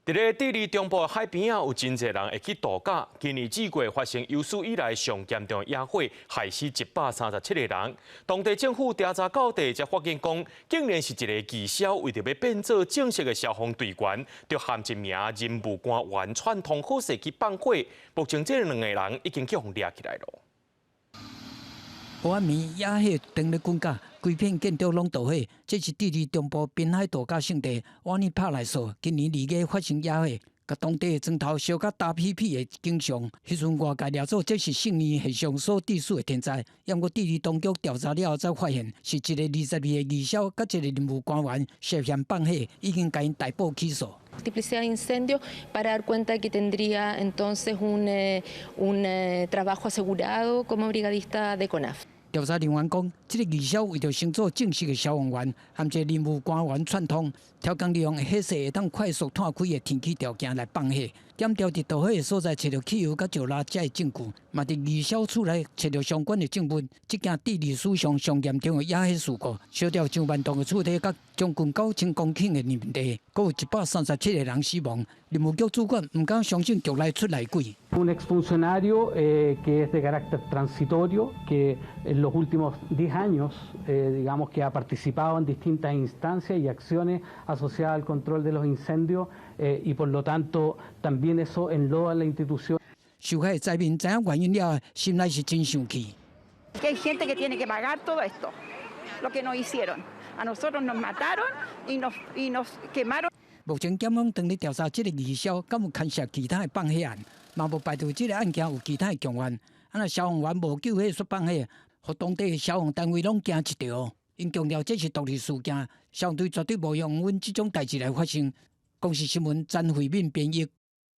伫咧智利中部海边啊，有真侪人会去度假。今年4月发生有史以来上严重野火，害死137个人。当地政府调查到底，才发现讲，竟然是一个义消为着要变做正式的消防队员，就含一名任务官员串通好势去放火。目前这2个人已经去互抓起来了。外面野火登咧滚架，规片建筑拢着火。这是智利中部滨海度假胜地瓦尼帕莱索，今年2月发生野火，甲当地的砖头烧甲大批批的景象。迄阵外界掠做这是圣尼现象所致死的天灾，不过智利当局调查了后才发现，是一个22岁的义消甲一个任务官员涉嫌放火，已经甲因逮捕起诉。Multiplicidad de incendios para dar cuenta que tendría entonces un trabajo asegurado como brigadista de CONAF. 调查人员讲，这个义消为着乘做正式的消防员，含一个任务官员串通，超工利用火势会当快速探开的天气条件来放火。检调伫导火的所在找到汽油甲石蜡这的证据，嘛伫义消处内找到相关的证物。这件智利史上上严重的野火事故，烧掉上万栋的厝体，甲将近9000公顷的林地，还有137个人死亡。林务局主管唔敢相信局内出来鬼。Un exfuncionario que es de carácter transitorio, que en los últimos 10 años, digamos que ha participado en distintas instancias y acciones asociadas al control de los incendios y por lo tanto también eso enloda la institución. 受害灾民知影原因了，心内是真生气。Que hay gente que tiene que pagar todo esto, lo que nos hicieron. A nosotros nos mataron y nos quemaron. 目前检方正在调查这个义消敢有牵涉其他的放火案，嘛无排除这个案件有其他的强案。若消防员无救火却放火，互当地的消防单位拢惊一跳。因强调这是独立事件，消防队绝对无容允这种代志来发生。公视新闻詹慧敏编译。